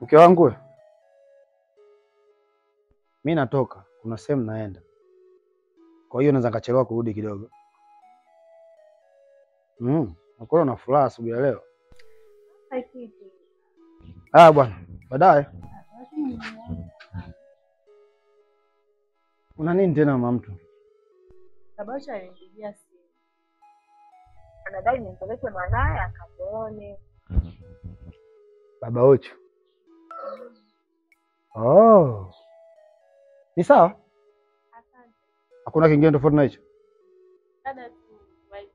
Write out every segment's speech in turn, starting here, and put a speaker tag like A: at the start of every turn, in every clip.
A: Mke wangu, mimi natoka, kuna sehemu naenda. Kwa hiyo naweza nikachelewa kurudi kidogo. Nakuwa una furaha asubuhi ya leo. Bwana, baadaye. Una nini tena mama mtu?
B: Sababu alinipigia simu. Anadai nimpeleke mwanae akamuone.
A: Baba Ocho. Oh. Ni sawa?
B: Asante.
A: Hakuna kingine tofauti na hicho?
B: Dada tu wife.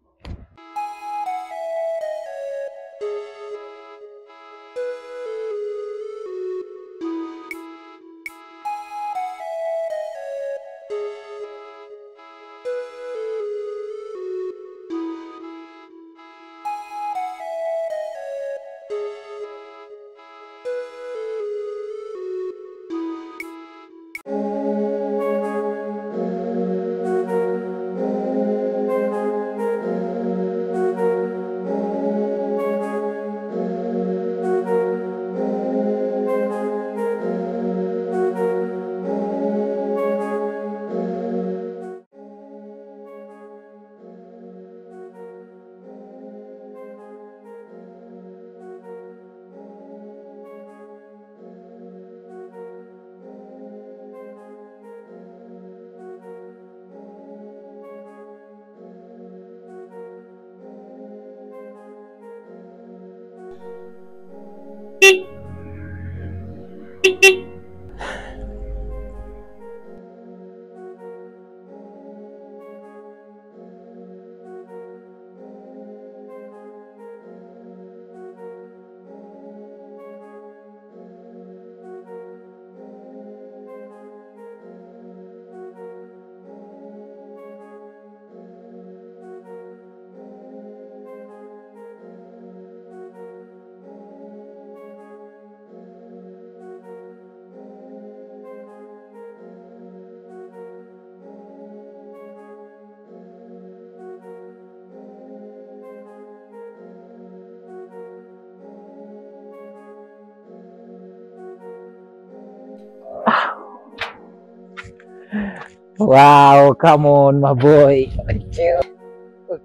C: Wow, come on my boy.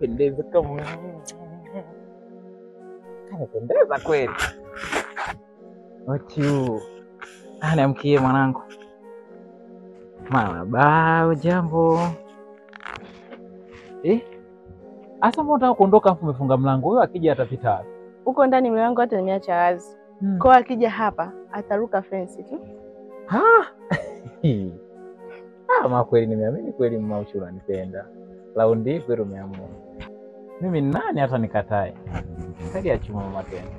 C: Pendeza kama. Pendeza kweli. Wachu. Niamkie mwanangu. Mama bao jambo. Asa mbona unataka kuondoka afu umefunga mlango? Wewe akija atapita wapi?
B: Huko ndani mlango hata nimeacha wazi. Kwa akija hapa ataruka fence tu.
C: Mama kweli nimeamini kweli mama Uchu unanipenda. Laundi kweli umeamua. Mimi nani hata nikatae. Kali ya chuma mama tena.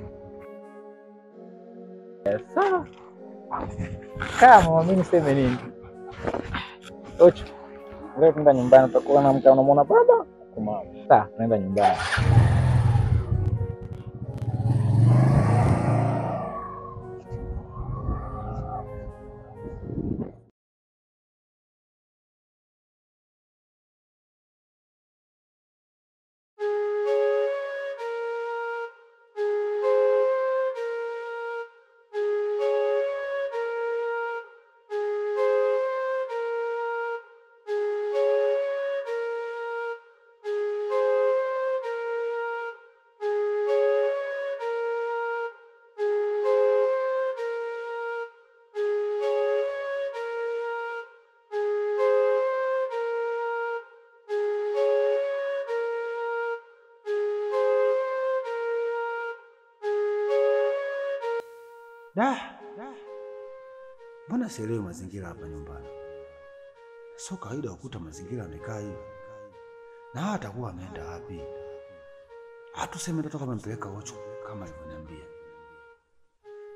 C: Sawa. Kama mimi niseme nini? Uchu. Leo tunaenda nyumbani tutakuwa na mke unamwona baba? Kumama. Sawa, tunaenda nyumbani.
A: Mbona sielewi mazingira hapa nyumbani? Sio kawaida kukuta mazingira yamekaa hivi. Na hata kuwa ameenda wapi? Hatuseme mtoto kama mpeleka Ocho kama alivyoniambia.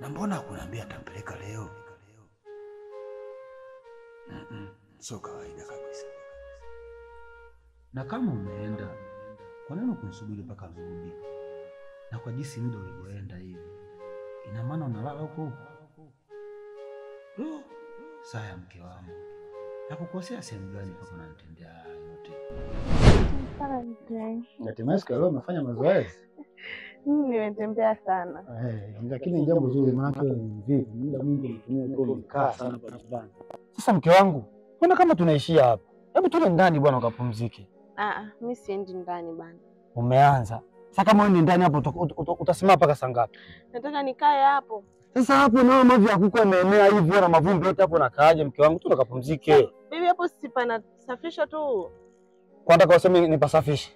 A: Na mbona hakuniambia atampeleka leo? Sio kawaida kabisa. Na kama umeenda, kwa nini kunisubiri mpaka urudi? Na kwa jinsi muda ulivyoenda hivi, ina maana unalala huko? Saya mke wangu. Nakukosea sehemu gani mpaka unanitendea haya yote?
B: Asante.
A: Hatimaye siku leo umefanya mazoezi.
B: Nimetembea sana.
A: Lakini jambo zuri maana vipi? Muda mwingi unatumia tu umekaa sana bwana.
D: Sasa mke wangu, mbona kama tunaishia hapa? Hebu tuende ndani bwana ukapumzike.
B: Mimi siendi ndani bana.
D: Umeanza. Sasa kama wewe ni ndani hapo utasimama mpaka saa ngapi?
B: Nataka nikae hapo.
D: Sasa hapo nao mavi ya kuku yameenea hivi na mavumbi yote hapo nakaaje mke wangu? Tu ukapumzike.
B: Bibi hapo si pana safisha tu.
D: Kwa nataka useme nipasafishe.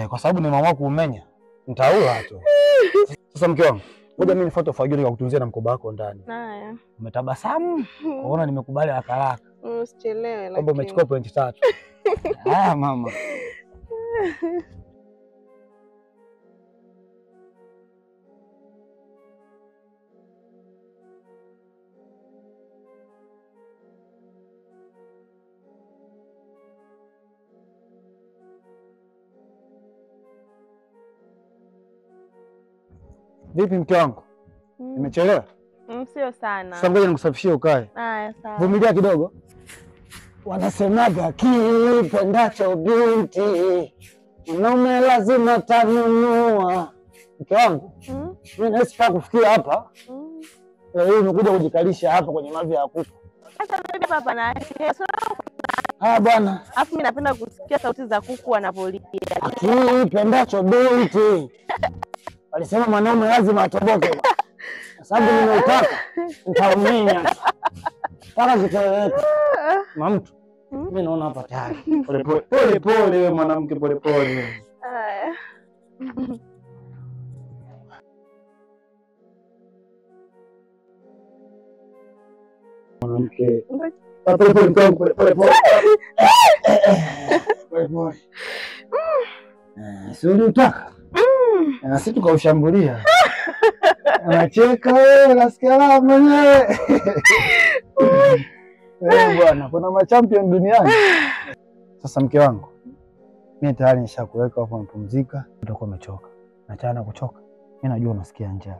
D: Kwa sababu nimeamua kuumenya. Nitaua tu. Sasa mke wangu, ngoja mimi nifuate ufagili kwa kutunzia na mkoba wako ndani.
B: Haya.
D: Umetabasamu? Unaona nimekubali haraka.
B: Usichelewe lakini.
D: Kwamba umechukua pointi 3. Haya mama. Vipi mke wangu? Nimechelewa?
B: Sio sana.
D: Sasa ngoja nikusafishie ukae.
B: Haya sawa.
D: Vumilia kidogo. Wanasemaga kipendacho binti mwanaume lazima tanunua. Mke wangu, mimi nasitaka kufikia hapa. Wewe umekuja kujikalisha hapa kwenye mavi ya kuku.
B: Sasa bibi hapa na
D: Bwana.
B: Alafu mimi napenda kusikia sauti za kuku wanapolia.
D: Kipendacho binti. Walisema mwanaume lazima atoboke. Sababu nimeutaka nitaumia. Mpaka zitaeleweka. Mamtu, mimi naona hapa tayari. Pole pole wewe mwanamke pole pole.
B: Haya.
D: Mwanamke. Pole pole pole pole. Pole pole. Si ulitaka? Sisi tukaushambulia. Anacheka wewe, nasikia raha mwenyewe. Bwana, kuna machampion duniani. Sasa mke wangu, mimi tayari nishakuweka hapo mpumzika, utakuwa umechoka. Nachana kuchoka. Mimi najua unasikia njaa.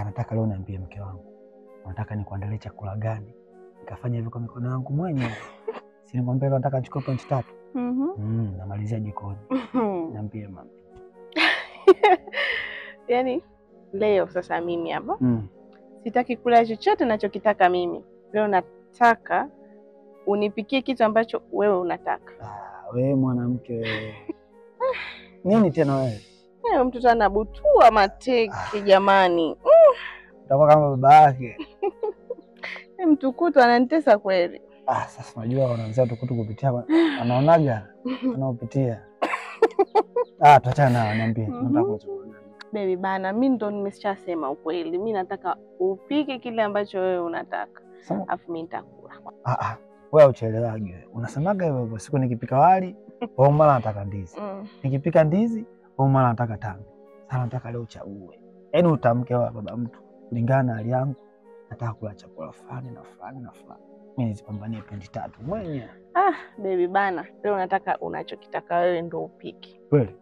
D: Nataka leo niambie mke wangu. Unataka nikuandalie chakula gani? Nikafanya hivyo kwa mikono yangu mwenyewe. Si nimwambia leo nataka nichukue pointi 3. Namalizia jikoni. Niambie mama.
B: Yaani leo sasa mimi hapa sitaki kula chochote ninachokitaka mimi. Leo nataka unipikie kitu ambacho wewe unataka.
D: Wewe mwanamke. Nini tena wewe?
B: Mtoto anabutua mateke jamani.
D: Utakuwa kama baba yake.
B: Mtukutu ananitesa kweli.
D: Sasa unajua wanaanza tukutu kupitia anaonaga anaopitia. Tuachana nao, niambie. Nataka kuchukua.
B: Baby bana, mimi ndo nimeshasema ukweli. Mimi nataka upike kile ambacho wewe unataka. Afu mimi nitakula.
D: Wewe uchelewage wewe. Unasemaga hivyo siku nikipika wali, au mara nataka ndizi. Nikipika ndizi, au mara nataka tambi. Sasa nataka leo uchague. Yaani utamke wa baba mtu kulingana na hali yangu. Nataka kula chakula fulani na fulani na fulani. Mimi nizipambanie pointi 3 mwenyewe.
B: Baby bana, leo nataka unachokitaka wewe ndo upike.
D: Kweli?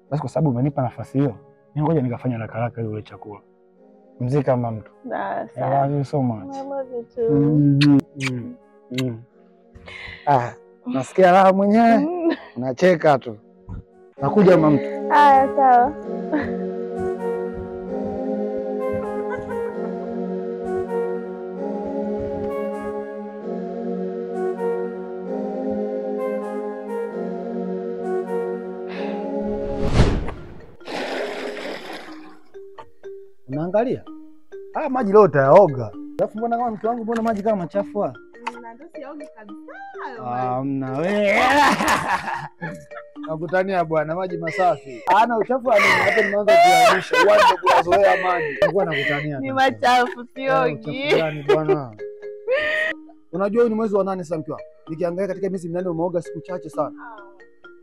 D: Basi kwa sababu umenipa nafasi hiyo, mimi ngoja nikafanya haraka ile chakula. Mzee kama mtu. I love you so much.
B: I love you too.
D: Nasikia raha mwenyewe. Nacheka tu. Nakuja mama mtu.
B: Haya sawa.
D: Unaangalia? Maji leo utayaoga. Alafu mbona kama mke wangu mbona maji kama machafu haya?
B: Ndio sioge kabisa.
D: Hamna wewe. Nakutania bwana, maji masafi. Ana uchafu hapa nimeanza kuyanisha. Uanze kuyazoea maji. Nilikuwa nakutania.
B: Ni machafu siogi.
D: Yaani bwana. Unajua huu ni mwezi wa 8 sasa mke wangu. Nikiangalia katika miezi 8 umeoga siku chache sana.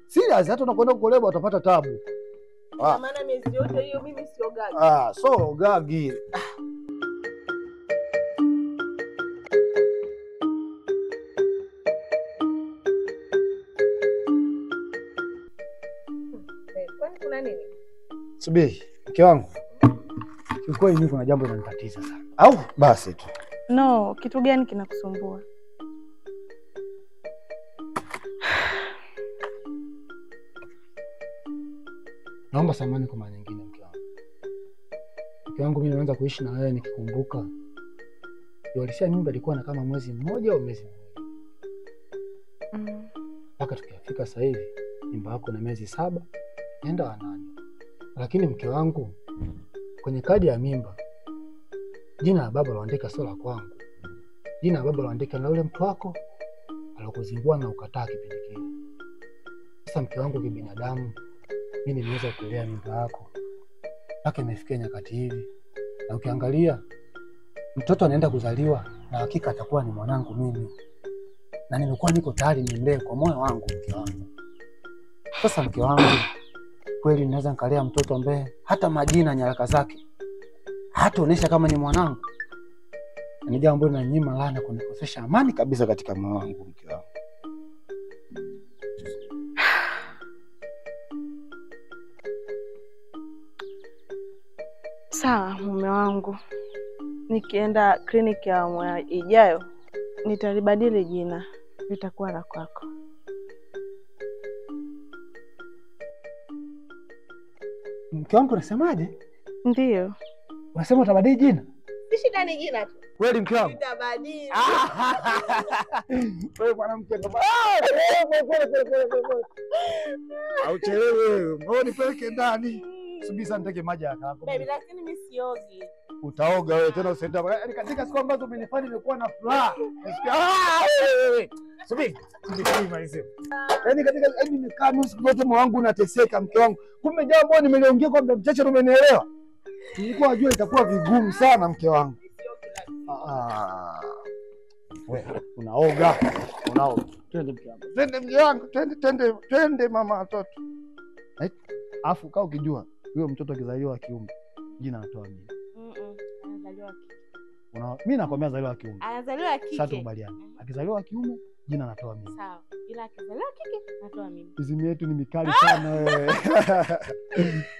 D: Serious, hata unakwenda kuolewa utapata tabu.
B: Maana miezi yote hiyo mimi siogagi.
D: So gagi.
B: Kwani kuna nini?
D: Subiri, mke wangu. Kiukweli mimi kuna jambo linanitatiza sana. Au basi tu.
B: No, kitu gani kinakusumbua?
D: Naomba samahani kwa mara nyingine mke wangu. Mke wangu mimi naanza kuishi na wewe nikikumbuka. Yulisia mimba ilikuwa na kama mwezi mmoja au miezi miwili. Mpaka tukafika sasa hivi mimba yako na miezi 7 nenda wa 8. Lakini mke wangu kwenye kadi ya mimba jina la baba loandika sio la kwangu. Jina la baba loandika na yule mtu wako alokuzingua na ukataa kipindi kile. Sasa mke wangu kibinadamu mimi nimeweza kulea mimba yako mpaka imefikia nyakati hivi. Na ukiangalia mtoto anaenda kuzaliwa na hakika atakuwa ni mwanangu mimi. Na nimekuwa niko tayari nimlee kwa moyo wangu mke wangu. Sasa mke wangu kweli naweza nikalea mtoto ambaye hata majina nyaraka zake hataonesha kama ni mwanangu. Ni jambo linanyima laana kunikosesha amani kabisa katika moyo wangu mke wangu.
B: Sawa mume wangu. Nikienda kliniki ya mwaka ijayo nitalibadili jina. Litakuwa la kwako.
D: Mke wangu unasemaje?
B: Ndiyo.
D: Unasema utabadili jina?
B: Si shida ni jina tu.
D: Kweli mke wangu?
B: Nitabadili.
D: Wewe mwanamke ndo. Auchelewe. Mbona nipeleke ndani? Subiri sana niteke maji haraka.
B: Baby lakini mimi siogi.
D: Utaoga wewe tena usienda. Yaani katika siku ambazo umenifanya nimekuwa na furaha. Subiri. Subiri. Yaani katika nimekaa mimi siku zote moyo wangu unateseka mke wangu. Kumbe jambo nimeliongea kwa muda mchache umenielewa. Nilikuwa najua itakuwa vigumu sana mke wangu. Wewe unaoga. Twende mke wangu. Twende mke wangu. Twende mama watoto. Afu kaa ukijua huyo mtoto akizaliwa wa kiume jina anatoa mimi.
B: Anazaliwa kike.
D: Mimi nakwambia azaliwa wa kiume.
B: Anazaliwa kike.
D: Sasa tukubaliane. Akizaliwa wa kiume jina anatoa mimi.
B: Sawa. Ila akizaliwa kike natoa mimi.
D: Mizimu yetu ni mikali sana wewe.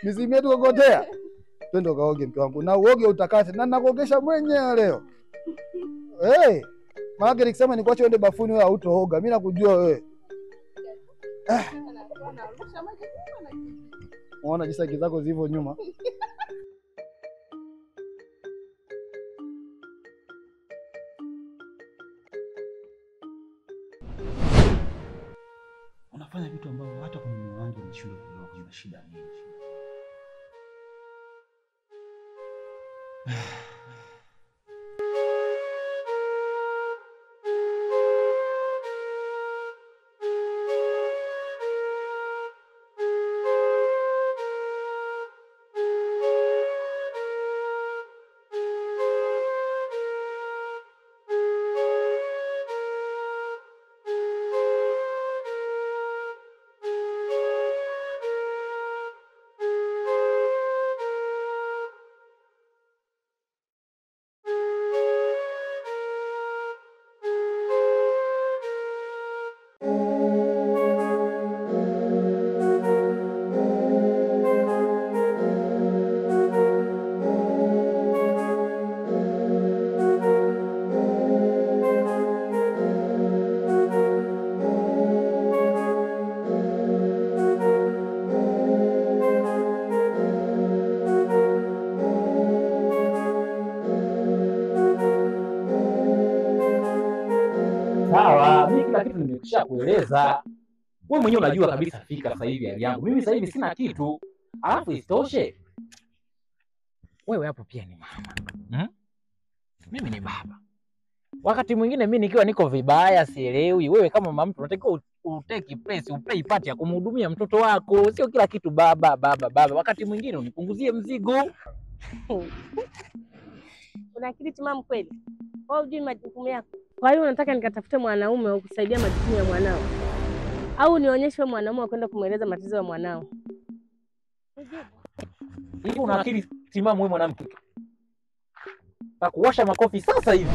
D: Mizimu yetu kokotea. Twende ukaoge mke wangu. Na uoge utakate. Na nakuogesha mwenyewe leo. Maana nikisema nikuache uende bafuni wewe hautooga. Mimi nakujua wewe. Unaona jinsi akili zako zilivyo nyuma. Unafanya vitu ambavyo hata kwenye moyo wangu nishindwe kuelewa kuna shida nini.
C: Sawa, mimi kila kitu nimeshakueleza. Wewe mwenyewe unajua kabisa fika sasa hivi hali yangu. Mimi sasa hivi sina kitu. Alafu isitoshe wewe hapo pia ni mama. Mimi ni baba. Wakati mwingine mimi nikiwa niko vibaya sielewi, wewe kama mama mtu unatakiwa utake place, uplay part ya kumhudumia mtoto wako. Sio kila kitu baba. Wakati mwingine unipunguzie mzigo.
B: Una akili timamu kweli? Wewe hujui majukumu yako. Kwa hiyo unataka nikatafute mwanaume wa kusaidia majukumu ya mwanao? Au nionyeshe mwanaume wa kwenda kumweleza matatizo ya mwanao?
C: Hivi una akili timamu wewe mwanamke? Takuwasha makofi sasa hivi.